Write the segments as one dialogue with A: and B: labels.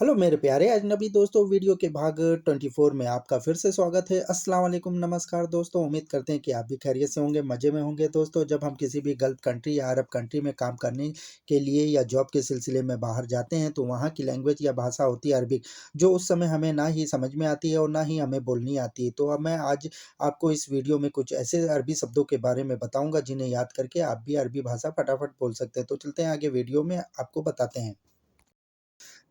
A: Hello मेरे प्यारे अजनबी दोस्तों, वीडियो के भाग 24 में आपका फिर से स्वागत है। अस्सलाम वालेकुम, नमस्कार दोस्तों। उम्मीद करते हैं कि आप भी खैरियत से होंगे, मज़े में होंगे। दोस्तों, जब हम किसी भी गल्फ़ कंट्री या अरब कंट्री में काम करने के लिए या जॉब के सिलसिले में बाहर जाते हैं, तो वहाँ की लैंग्वेज या भाषा होती है अरबिक, जो उस समय हमें ना ही समझ में आती है और ना ही हमें बोलनी आती है। तो अब मैं आज आपको इस वीडियो में कुछ ऐसे अरबी शब्दों के बारे में बताऊँगा, जिन्हें याद करके आप भी अरबी भाषा फटाफट बोल सकते हैं। तो चलते हैं आगे, वीडियो में आपको बताते हैं।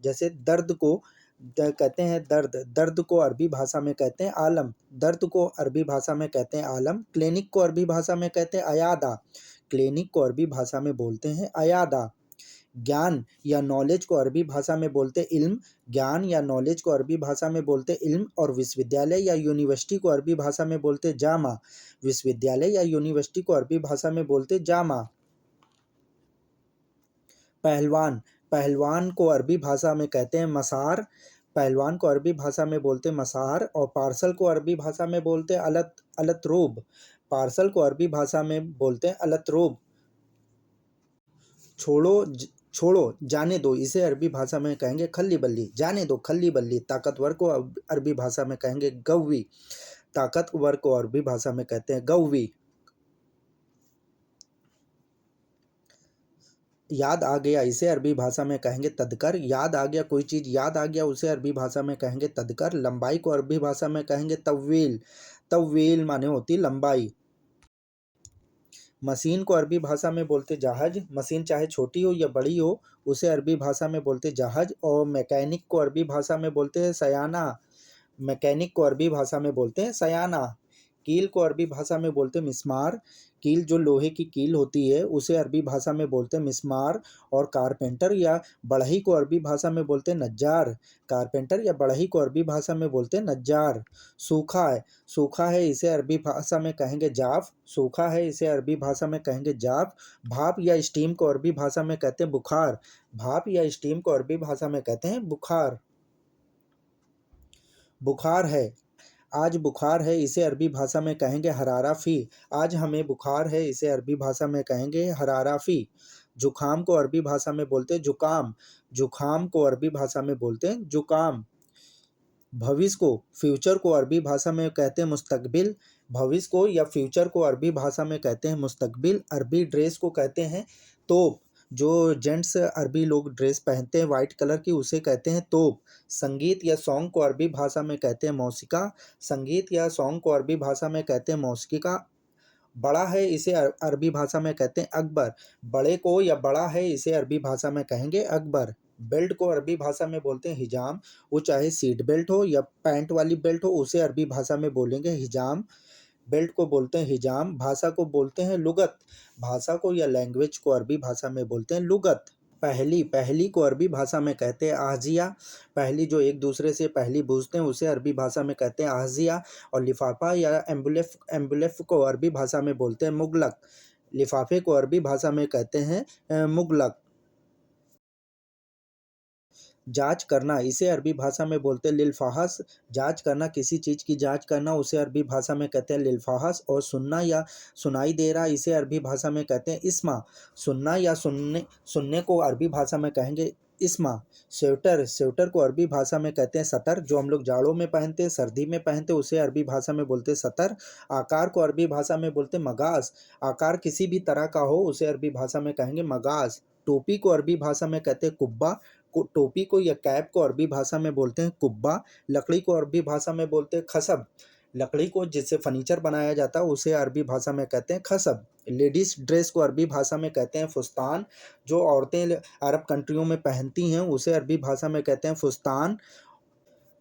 A: जैसे दर्द को कहते हैं दर्द, दर्द को अरबी भाषा में कहते हैं आलम, दर्द को अरबी भाषा में कहते हैं आलम। क्लिनिक को अरबी भाषा में कहते हैं अयादा, क्लिनिक को अरबी भाषा में बोलते हैं अयादा। ज्ञान या नॉलेज को अरबी भाषा में बोलते हैं इल्म, ज्ञान या नॉलेज को अरबी भाषा में बोलते हैं इल्म। और विश्वविद्यालय या यूनिवर्सिटी को अरबी भाषा में बोलते हैं जामा, विश्वविद्यालय या यूनिवर्सिटी को अरबी भाषा में बोलते हैं जामा। पहलवान, पहलवान को अरबी भाषा में कहते हैं मसार, पहलवान को अरबी भाषा में बोलते हैं मसार। और पार्सल को अरबी भाषा में बोलते हैं अलतरोब, पार्सल को अरबी भाषा में बोलते हैं अलतरोब। छोड़ो जाने दो, इसे अरबी भाषा में कहेंगे खल्ली बल्ली, जाने दो खल्ली बल्ली। ताकतवर को अरबी भाषा में कहेंगे गव्वी, ताकतवर को अरबी भाषा में कहते हैं गव्वी। याद आ गया, इसे अरबी भाषा में कहेंगे तदकर, याद आ गया, कोई चीज़ याद आ गया उसे अरबी भाषा में कहेंगे तदकर। लंबाई को अरबी भाषा में कहेंगे तव्वील, तव्वील माने होती लंबाई। मशीन को अरबी भाषा में बोलते जहाज, मशीन चाहे छोटी हो या बड़ी हो, उसे अरबी भाषा में बोलते जहाज। और मैकेनिक को अरबी भाषा में बोलते हैं सयाना, मैकेनिक को अरबी भाषा में बोलते हैं सयाना। कील को अरबी भाषा में बोलते हैं मिस्मार, कील जो लोहे की कील होती है उसे अरबी भाषा में बोलते हैं मिस्मार। और कारपेंटर या बढ़ई को अरबी भाषा में बोलते हैं नज्जार, कारपेंटर या बढ़ई को अरबी भाषा में बोलते हैं नज्जार। सूखा है, सूखा है इसे अरबी भाषा में कहेंगे जाफ, सूखा है इसे अरबी भाषा में कहेंगे जाफ। भाप या स्टीम को अरबी भाषा में कहते हैं बुखार, भाप या स्टीम को अरबी भाषा में कहते हैं बुखार। बुखार है, आज बुखार है इसे अरबी भाषा में कहेंगे हरारा फ़ी, आज हमें बुखार है इसे अरबी भाषा में कहेंगे हरारा फ़ी। जुखाम को अरबी भाषा में बोलते हैं जुकाम, जुखाम को अरबी भाषा में बोलते हैं जुकाम। भविष्य को, फ्यूचर को अरबी भाषा में कहते हैं मुस्तकबिल, भविष्य को या फ्यूचर को अरबी भाषा में कहते हैं मुस्तकबिल। अरबी ड्रेस को कहते हैं तोप, जो जेंट्स अरबी लोग ड्रेस पहनते हैं वाइट कलर की उसे कहते हैं तोप। संगीत या सॉन्ग को अरबी भाषा में कहते हैं मौसिका, संगीत या सॉन्ग को अरबी भाषा में कहते हैं मौसिका। बड़ा है इसे अरबी भाषा में कहते हैं अकबर, बड़े को या बड़ा है इसे अरबी भाषा में कहेंगे अकबर। बेल्ट को अरबी भाषा में बोलते हैं हिजाम, वो चाहे सीट बेल्ट हो या पैंट वाली बेल्ट हो उसे अरबी भाषा में बोलेंगे हिजाम, बेल्ट को बोलते हैं हिजाम। भाषा को बोलते हैं लुगत, भाषा को या लैंग्वेज को अरबी भाषा में बोलते हैं लुगत। पहेली, पहेली को अरबी भाषा में कहते हैं आहजिया, पहेली जो एक दूसरे से पहेली पूछते हैं उसे अरबी भाषा में कहते हैं आहजिया। और लिफाफा या एम्बुलेफ, एम्बुलेफ को अरबी भाषा में बोलते हैं मुगलक, लिफाफे को अरबी भाषा में कहते हैं मुगलक। जाँच करना, इसे अरबी भाषा में बोलते हैं लिलफ़ाहस, जाँच करना, किसी चीज़ की जाँच करना उसे अरबी भाषा में कहते हैं लिलफ़ाहस। और सुनना या सुनाई दे रहा इसे अरबी भाषा में कहते हैं इस्मा, सुनना या सुनने, सुनने को अरबी भाषा में कहेंगे इस्मा। स्वेटर, स्वेटर को अरबी भाषा में कहते हैं सतर, जो हम लोग जाड़ों में पहनते हैं सर्दी में पहनते हैं उसे अरबी भाषा में बोलते हैं सतर। आकार को अरबी भाषा में बोलते हैं मगाज़, आकार किसी भी तरह का हो उसे अरबी भाषा में कहेंगे मगाज़। टोपी को अरबी भाषा में कहते हैं कुब्बा, को टोपी को या कैप को अरबी भाषा में बोलते हैं कुब्बा। लकड़ी को अरबी भाषा में बोलते हैं खसब, लकड़ी को जिससे फर्नीचर बनाया जाता है उसे अरबी भाषा में कहते हैं खसब। लेडीज़ ड्रेस को अरबी भाषा में कहते हैं फुस्तान, जो औरतें अरब कंट्रियों में पहनती हैं उसे अरबी भाषा में कहते हैं फुस्तान।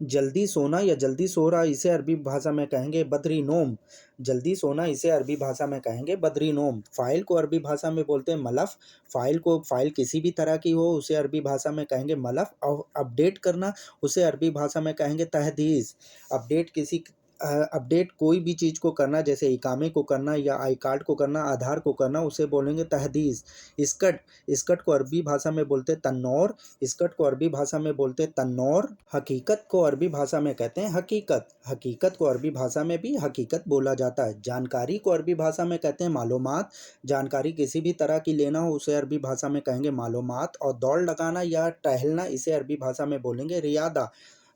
A: जल्दी सोना या जल्दी सो रहा इसे अरबी भाषा में कहेंगे बदरी नोम, जल्दी सोना इसे अरबी भाषा में कहेंगे बदरी नोम। फ़ाइल को अरबी भाषा में बोलते हैं मलफ़, फ़ाइल को, फ़ाइल किसी भी तरह की हो उसे अरबी भाषा में कहेंगे मलफ़। और अपडेट करना उसे अरबी भाषा में कहेंगे तहदीस, अपडेट किसी अपडेट कोई भी चीज़ को करना, जैसे इकामे को करना या आई कार्ड को करना, आधार को करना, उसे बोलेंगे तहदीस। स्कर्ट, स्कर्ट को अरबी भाषा में बोलते तन्नौर, स्कर्ट को अरबी भाषा में बोलते तन्नौर। हकीकत को अरबी भाषा में कहते हैं हकीकत, हकीकत को अरबी भाषा में भी हकीकत बोला जाता है। जानकारी को अरबी भाषा में कहते हैं मालूमात, जानकारी किसी भी तरह की लेना हो उसे अरबी भाषा में कहेंगे मालूमात। और दौड़ लगाना या टहलना, इसे अरबी भाषा में बोलेंगे रियादा।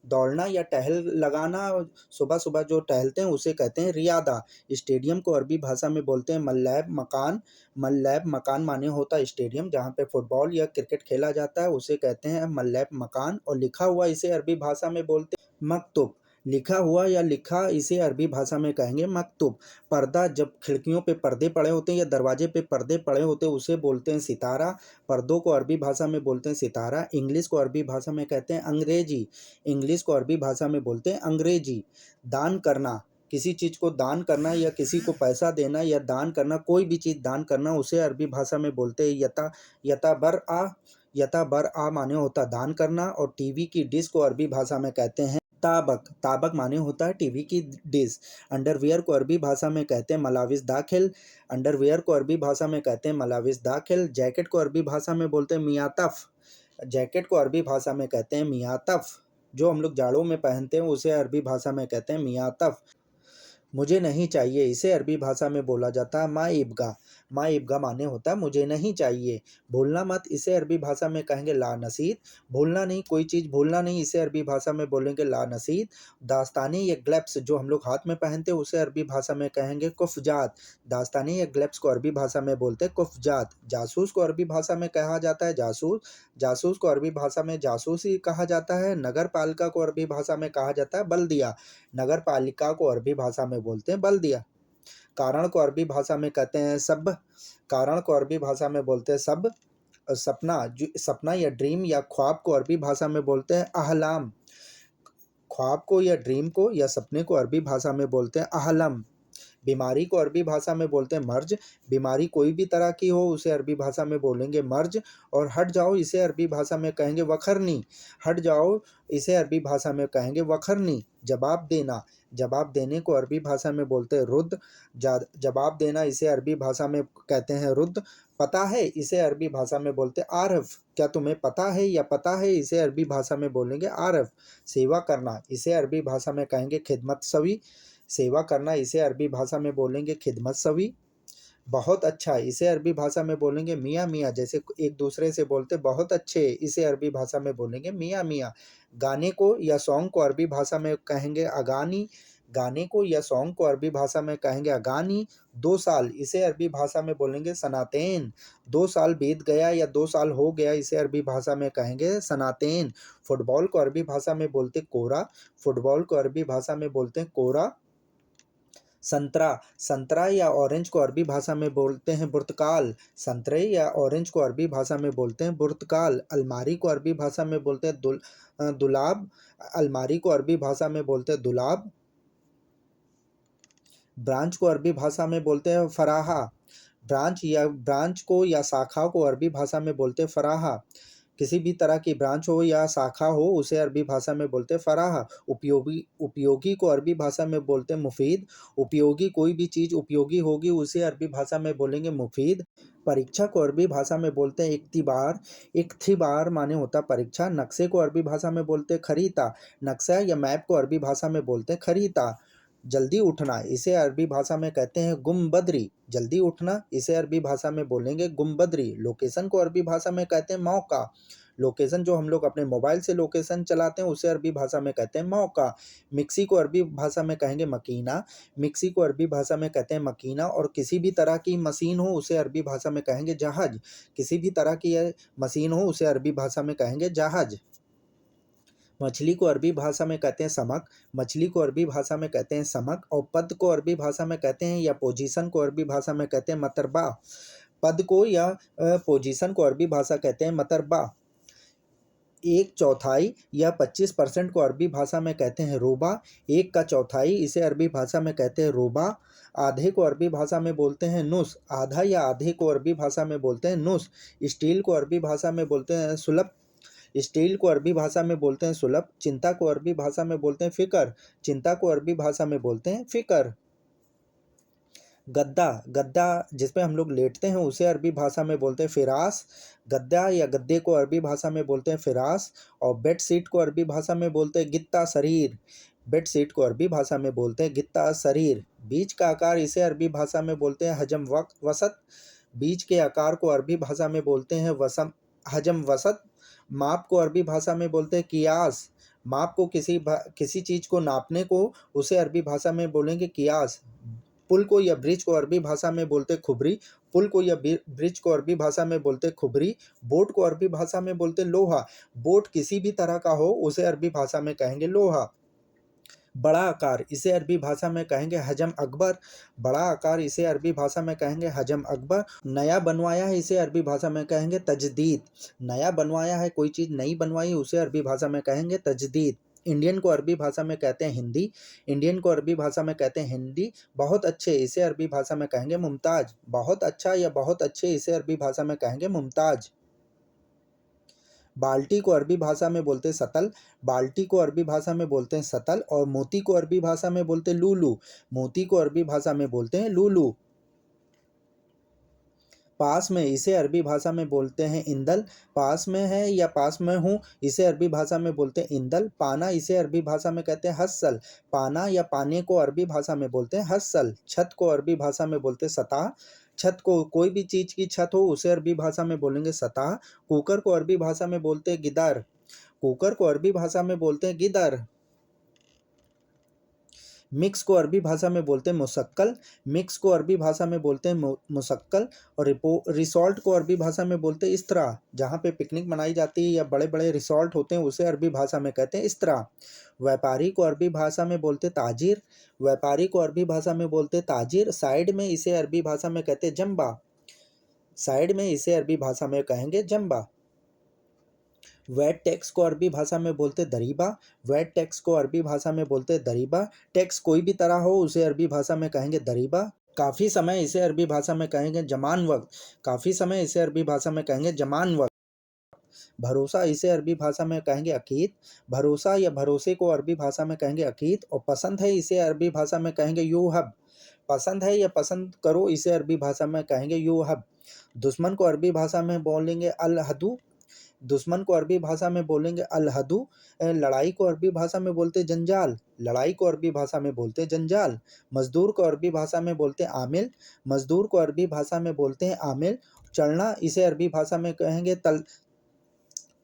A: दौड़ना या टहल लगाना, सुबह सुबह जो टहलते हैं उसे कहते हैं रियादा। स्टेडियम को अरबी भाषा में बोलते हैं मल्लैब मकान, मल्लैब मकान माने होता है स्टेडियम जहाँ पे फुटबॉल या क्रिकेट खेला जाता है, उसे कहते हैं मल्लैब मकान। और लिखा हुआ इसे अरबी भाषा में बोलते हैं मकतूब, लिखा हुआ या लिखा इसे अरबी भाषा में कहेंगे मकतूब। पर्दा, जब खिड़कियों पे पर्दे पड़े होते हैं या दरवाजे पे पर्दे पड़े होते हैं उसे बोलते हैं सितारा, पर्दों को अरबी भाषा में बोलते हैं सितारा। इंग्लिश को अरबी भाषा में कहते हैं अंग्रेजी, इंग्लिश को अरबी भाषा में बोलते हैं अंग्रेजी। दान करना, किसी चीज़ को दान करना या किसी को पैसा देना या दान करना, कोई भी चीज़ दान करना, उसे अरबी भाषा में बोलते हैं यता यता बर आ माने होता दान करना। और टीवी की डिश को अरबी भाषा में कहते हैं ताबक, ताबक माने होता है टीवी की डिश। अंडरवियर को अरबी भाषा में कहते हैं मलाविस दाखिल, अंडरवियर को अरबी भाषा में कहते हैं मलाविस दाखिल। जैकेट को अरबी भाषा में बोलते हैं मियातफ, जैकेट को अरबी भाषा में कहते हैं मियातफ। जो हम लोग जाड़ों में पहनते हैं उसे अरबी भाषा में कहते हैं मियातफ। मुझे नहीं चाहिए, इसे अरबी भाषा में बोला जाता है मा इब्गा, मा इब्गा माने होता है मुझे नहीं चाहिए। भूलना मत, इसे अरबी भाषा में कहेंगे ला नसीद, भूलना नहीं, कोई चीज़ भूलना नहीं, इसे अरबी भाषा में बोलेंगे ला नसीद। दास्तानी या ग्लव्स जो हम लोग हाथ में पहनते हैं उसे अरबी भाषा में कहेंगे कुफजात, दास्तानी या ग्लव्स को अरबी भाषा में बोलते हैं कुफजात। जासूस को अरबी भाषा में कहा जाता है जासूस, जासूस को अरबी भाषा में जासूस ही कहा जाता है। नगर पालिका को अरबी भाषा में कहा जाता है बल्दिया, नगर पालिका को अरबी भाषा में बोलते हैं बल्दिया। कारण को अरबी भाषा में कहते हैं सब, कारण को अरबी भाषा में बोलते हैं सब। सपना, जो सपना या ड्रीम या ख्वाब को अरबी भाषा में बोलते हैं अहलाम, ख्वाब को या ड्रीम को या सपने को अरबी भाषा में बोलते हैं अहलम। बीमारी को अरबी भाषा में बोलते हैं मर्ज, बीमारी कोई भी तरह की हो उसे अरबी भाषा में बोलेंगे मर्ज। और हट जाओ, इसे अरबी भाषा में कहेंगे वखरनी, हट जाओ, इसे अरबी भाषा में कहेंगे वखरनी। जवाब देना, जवाब देने को अरबी भाषा में बोलते हैं रुद्द, जवाब देना इसे अरबी भाषा में कहते हैं रुद्द। पता है, इसे अरबी भाषा में बोलते हैं आरफ, क्या तुम्हें पता है या पता है, इसे अरबी भाषा में बोलेंगे आरफ। सेवा करना, इसे अरबी भाषा में कहेंगे खिदमत सवी, सेवा करना इसे अरबी भाषा में बोलेंगे खिदमत सवी। बहुत अच्छा, इसे अरबी भाषा में बोलेंगे मियाँ मियाँ, जैसे एक दूसरे से बोलते बहुत अच्छे, इसे अरबी भाषा में बोलेंगे मियाँ मियाँ। गाने को या सॉन्ग को अरबी भाषा में कहेंगे अगानी, गाने को या सॉन्ग को अरबी भाषा में कहेंगे अगानी। 2 साल, इसे अरबी भाषा में बोलेंगे सनातेन, 2 साल बीत गया या 2 साल हो गया, इसे अरबी भाषा में कहेंगे सनातेन। फुटबॉल को अरबी भाषा में बोलते कोरा, फुटबॉल को अरबी भाषा में बोलते हैं कोरा। संतरा, संतरा या ऑरेंज को अरबी भाषा में बोलते हैं बुर्तकाल, संतरे या ऑरेंज को अरबी भाषा में बोलते हैं बुर्तकाल। अलमारी को अरबी भाषा में बोलते हैं दुलाब, अलमारी को अरबी भाषा में बोलते हैं दुलाब। ब्रांच को अरबी भाषा में बोलते हैं फराहा, ब्रांच को या शाखा को अरबी भाषा में बोलते हैं फराहा। किसी भी तरह की ब्रांच हो या शाखा हो उसे अरबी भाषा में बोलते हैं फराह। उपयोगी, उपयोगी को अरबी भाषा में बोलते हैं मुफीद, उपयोगी कोई भी चीज़ उपयोगी होगी उसे अरबी भाषा में बोलेंगे मुफीद। परीक्षा को अरबी भाषा में बोलते हैं इख्तिबार, इख्तिबार माने होता परीक्षा। नक्शे को अरबी भाषा में बोलते हैं खरीता, नक्शा या मैप को अरबी भाषा में बोलते हैं खरीता। जल्दी उठना, इसे अरबी भाषा में कहते हैं गुमबदरी, जल्दी उठना इसे अरबी भाषा में बोलेंगे गुमबदरी। लोकेशन को अरबी भाषा में कहते हैं मौका, लोकेशन जो हम लोग अपने मोबाइल से लोकेशन चलाते हैं उसे अरबी भाषा में कहते हैं मौका। मिक्सी को अरबी भाषा में कहेंगे मकीना, मिक्सी को अरबी भाषा में कहते हैं मकीना। और किसी भी तरह की मशीन हो उसे अरबी भाषा में कहेंगे जहाज, किसी भी तरह की मशीन हो उसे अरबी भाषा में कहेंगे जहाज। मछली को अरबी भाषा में कहते हैं समक, मछली को अरबी भाषा में कहते हैं समक। और पद को अरबी भाषा में कहते हैं या पोजीशन को अरबी भाषा में कहते हैं मतरबा, पद को या पोजीशन को अरबी भाषा कहते हैं मतरबा। 1/4 या 25% को अरबी भाषा में कहते हैं रोबा, 1/4 इसे अरबी भाषा में कहते हैं रोबा। आधे को अरबी भाषा में बोलते हैं नुस, आधा या आधे को अरबी भाषा में बोलते हैं नुस। स्टील को अरबी भाषा में बोलते हैं सुलभ, स्टील को अरबी भाषा में बोलते हैं सुलभ, चिंता को अरबी भाषा में बोलते हैं फिक्र, चिंता को अरबी भाषा में बोलते हैं फिक्र। गद्दा, गद्दा जिस पे हम लोग लेटते हैं उसे अरबी भाषा में बोलते हैं फिरास, गद्दा या गद्दे को अरबी भाषा में बोलते हैं फिरास। और बेड शीट को अरबी भाषा में बोलते हैं गित्ता शरीर, बेड शीट को अरबी भाषा में बोलते हैं गित्ता शरीर। बीज का आकार इसे अरबी भाषा में बोलते हैं हजम वसत, बीज के आकार को अरबी भाषा में बोलते हैं हजम वसत। माप को अरबी भाषा में बोलते हैं कियास, माप को किसी चीज को नापने को उसे अरबी भाषा में बोलेंगे कियास। पुल को या ब्रिज को अरबी भाषा में बोलते खुबरी, पुल को या ब्रिज को अरबी भाषा में बोलते खुबरी। बोट को अरबी भाषा में बोलते लोहा, बोट किसी भी तरह का हो उसे अरबी भाषा में कहेंगे लोहा। बड़ा आकार इसे अरबी भाषा में कहेंगे हजम अकबर, बड़ा आकार इसे अरबी भाषा में कहेंगे हजम अकबर। नया बनवाया है इसे अरबी भाषा में कहेंगे तजदीद, नया बनवाया है कोई चीज़ नई बनवाई उसे अरबी भाषा में कहेंगे तजदीद। इंडियन को अरबी भाषा में कहते हैं हिंदी, इंडियन को अरबी भाषा में कहते हैं हिंदी। बहुत अच्छे इसे अरबी भाषा में कहेंगे मुमताज, बहुत अच्छा या बहुत अच्छे इसे अरबी भाषा में कहेंगे मुमताज। बाल्टी को अरबी भाषा में बोलते सतल, बाल्टी को अरबी भाषा में बोलते हैं सतल। और मोती को अरबी भाषा में बोलते हैं लूलू, मोती को अरबी भाषा में बोलते हैं लूलू। पास में इसे अरबी भाषा में बोलते हैं इंदल, पास में है या पास में हूँ इसे अरबी भाषा में बोलते हैं इंदल। पाना इसे अरबी भाषा में कहते हैं हस्सल, पाना या पाने को अरबी भाषा में बोलते हैं हस्सल। छत को अरबी भाषा में बोलते हैं सतह, छत को कोई भी चीज़ की छत हो उसे अरबी भाषा में बोलेंगे सतह। कुकर को अरबी भाषा में बोलते हैं गिदर, कुकर को अरबी भाषा में बोलते हैं गिदर। मिक्स को अरबी भाषा में बोलते हैं मुशक्कल, मिक्स को अरबी भाषा में बोलते हैं मुशक्कल। और रिसॉर्ट को अरबी भाषा में बोलते हैं इस्तरा, जहाँ पे पिकनिक मनाई जाती है या बड़े बड़े रिसॉर्ट होते हैं उसे अरबी भाषा में कहते हैं इस्तरा। व्यापारी को अरबी भाषा में बोलते ताजिर, व्यापारी को अरबी भाषा में बोलते ताजिर। साइड में इसे अरबी भाषा में कहते जम्बा, साइड में इसे अरबी भाषा में कहेंगे जम्बा। वैट टैक्स को अरबी भाषा में बोलते दरीबा, वैट टैक्स को अरबी भाषा में बोलते दरीबा। टैक्स कोई भी तरह हो उसे अरबी भाषा में कहेंगे दरीबा। काफ़ी समय इसे अरबी भाषा में कहेंगे जमान वक्त, काफ़ी समय इसे अरबी भाषा में कहेंगे जमान वक्त। भरोसा इसे अरबी भाषा में कहेंगे अकीद, भरोसा या भरोसे को अरबी भाषा में कहेंगे अकीद। और पसंद है इसे अरबी भाषा में कहेंगे यूहब, पसंद है या पसंद करो इसे अरबी भाषा में कहेंगे यूहब। दुश्मन को अरबी भाषा में बोलेंगे अल हदू, दुश्मन को अरबी भाषा में बोलेंगे अल हदू। लड़ाई को अरबी भाषा में बोलते जंजाल, लड़ाई को अरबी भाषा में बोलते जंजाल। मजदूर को अरबी भाषा में बोलते आमिल, मजदूर को अरबी भाषा में बोलते हैं आमिल। चढ़ना इसे अरबी भाषा में कहेंगे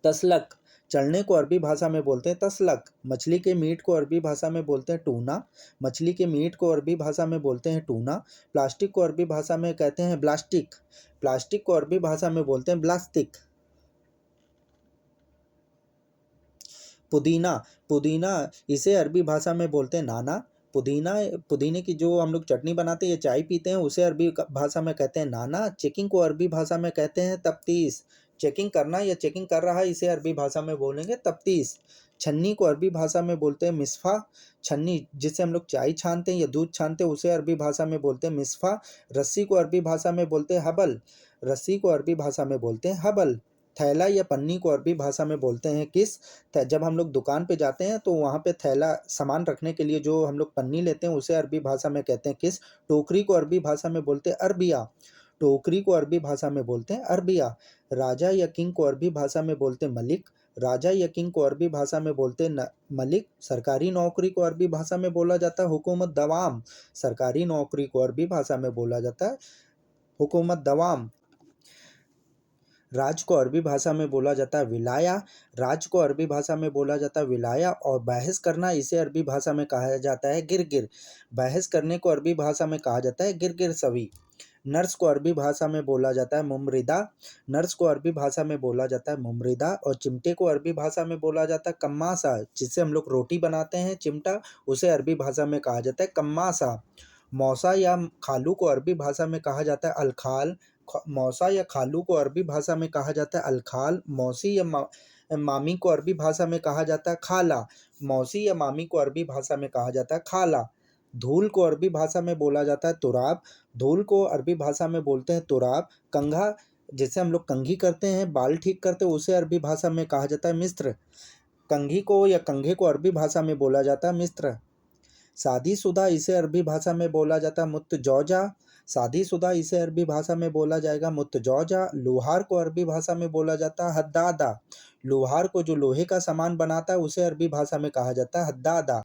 A: तसलक, चढ़ने को अरबी भाषा में बोलते हैं तसलक। मछली के मीट को अरबी भाषा में बोलते हैं टूना, मछली के मीट को अरबी भाषा में बोलते हैं टूना। प्लास्टिक को अरबी भाषा में कहते हैं ब्लास्टिक, प्लास्टिक को अरबी भाषा में बोलते हैं ब्लास्टिक। पुदीना, पुदीना इसे अरबी भाषा में बोलते हैं नाना, पुदीना पुदीने की जो हम लोग चटनी बनाते हैं या चाय पीते हैं उसे अरबी भाषा में कहते हैं नाना। चेकिंग को अरबी भाषा में कहते हैं तफ्तीश, चेकिंग करना या चेकिंग कर रहा है इसे अरबी भाषा में बोलेंगे तफ्तीश। छन्नी को अरबी भाषा में बोलते हैं मिसफा, छन्नी जिससे हम लोग चाय छानते हैं या दूध छानते हैं उसे अरबी भाषा में बोलते हैं मिसफा। रस्सी को अरबी भाषा में बोलते हैं हबल, रस्सी को अरबी भाषा में बोलते हैं हबल। थैला या पन्नी को अरबी भाषा में बोलते हैं किस, जब हम लोग दुकान पे जाते हैं तो वहाँ पे थैला सामान रखने के लिए जो हम लोग पन्नी लेते हैं उसे अरबी भाषा में कहते हैं किस। टोकरी को अरबी भाषा में बोलते हैं अरबिया, टोकरी को अरबी भाषा में बोलते हैं अरबिया। राजा या किंग को अरबी भाषा में बोलते हैं मलिक, राजा या किंग को अरबी भाषा में बोलते हैं मलिक। सरकारी नौकरी को अरबी भाषा में बोला जाता है हुकूमत दवाम, सरकारी नौकरी को अरबी भाषा में बोला जाता है हुकूमत दवाम। राज को अरबी भाषा में बोला जाता है विलाया, राज को अरबी भाषा में बोला जाता है विलाया। और बहस करना इसे अरबी भाषा में कहा जाता है गिरगिर, बहस करने को अरबी भाषा में कहा जाता है गिरगिर सवी। नर्स को अरबी भाषा में बोला जाता है मुमरिदा, नर्स को अरबी भाषा में बोला जाता है मुमरिदा। और चिमटे को अरबी भाषा में बोला जाता है कम्मासा, जिससे हम लोग रोटी बनाते हैं चिमटा उसे अरबी भाषा में कहा जाता है कम्मासा। मौसा या खालू को अरबी भाषा में कहा जाता है अलखाल, मौसा या खालू को अरबी भाषा में कहा जाता है अलखाल। मौसी या मामी को अरबी भाषा में कहा जाता है खाला, मौसी या मामी को अरबी भाषा में कहा जाता है खाला। धूल को अरबी भाषा में बोला जाता है तुराब, धूल को अरबी भाषा में बोलते हैं तुराब। कंघा जैसे हम लोग कंघी करते हैं, बाल ठीक करते हैं, उसे अरबी भाषा में कहा जाता है मिस्र। कंघी को या कंघे को अरबी भाषा में बोला जाता है मिस्र। शादीशुदा इसे अरबी भाषा में बोला जाता है मुत्तजौजा। शादीशुदा इसे अरबी भाषा में बोला जाएगा मुत्तजौजा। लोहार को अरबी भाषा में बोला जाता है हद्दादा। लोहार को जो लोहे का सामान बनाता है उसे अरबी भाषा में कहा जाता है हद्दादा।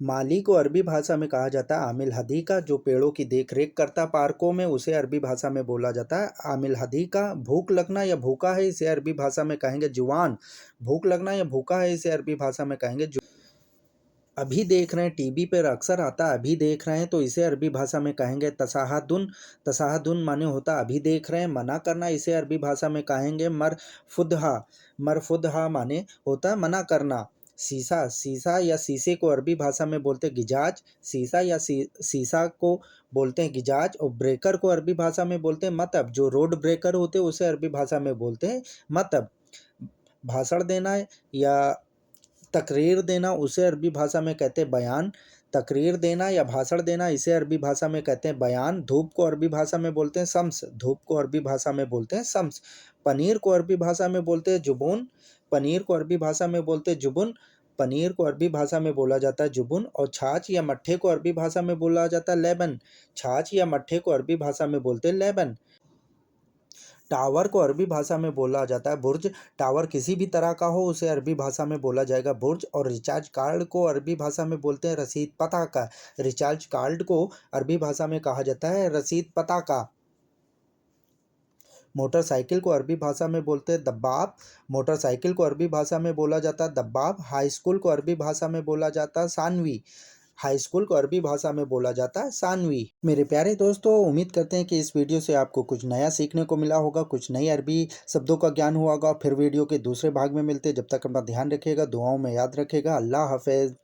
A: माली को अरबी भाषा में कहा जाता है आमिल हदीका। जो पेड़ों की देख रेख करता पार्कों में उसे अरबी भाषा में बोला जाता है आमिल हदीका। भूख लगना या भूखा है इसे अरबी भाषा में कहेंगे जुवान। भूख लगना या भूखा है इसे अरबी भाषा में कहेंगे अभी देख रहे हैं, टीवी पर अक्सर आता है अभी देख रहे हैं, तो इसे अरबी भाषा में कहेंगे तसाहदुन। तसाहदुन माने होता अभी देख रहे हैं। मना करना इसे अरबी भाषा में कहेंगे मरफुदहा। मरफुदहा माने होता है मना करना। शीशा शीशा या शीशे को अरबी भाषा में बोलते हैं गिजाज। शीशा या शीशा को बोलते हैं गिजाज। और ब्रेकर को अरबी भाषा में बोलते हैं मतब। जो रोड ब्रेकर होते हैं उसे अरबी भाषा में बोलते हैं मतब। भाषण देना या तकरीर देना उसे अरबी भाषा में कहते हैं बयान। तकरीर देना या भाषण देना इसे अरबी भाषा में कहते हैं बयान। धूप को अरबी भाषा में बोलते हैं शम्स। धूप को अरबी भाषा में बोलते हैं शम्स। पनीर को अरबी भाषा में बोलते हैं जुबून। पनीर को अरबी भाषा में बोलते हैं जुबुन। पनीर को अरबी भाषा में बोला जाता है जुबुन। और छाछ या मट्ठे को अरबी भाषा में बोला जाता है लेबन। छाछ या मट्ठे को अरबी भाषा में बोलते हैं लेबन। टावर को अरबी भाषा में बोला जाता है बुर्ज। टावर किसी भी तरह का हो उसे अरबी भाषा में बोला जाएगा बुर्ज। और रिचार्ज कार्ड को अरबी भाषा में बोलते हैं रसीद पता का। रिचार्ज कार्ड को अरबी भाषा में कहा जाता है रसीद पता का। मोटरसाइकिल को अरबी भाषा में बोलते हैं दब्बाब। मोटरसाइकिल को अरबी भाषा में बोला जाता है दब्बाब। हाई स्कूल को अरबी भाषा में बोला जाता है सानवी। हाई स्कूल को अरबी भाषा में बोला जाता है सानवी। मेरे प्यारे दोस्तों, उम्मीद करते हैं कि इस वीडियो से आपको कुछ नया सीखने को मिला होगा, कुछ नई अरबी शब्दों का ज्ञान हुआ होगा। फिर वीडियो के दूसरे भाग में मिलते हैं। जब तक अपना ध्यान रखिएगा, दुआओं में याद रखिएगा। अल्लाह हाफ़िज़।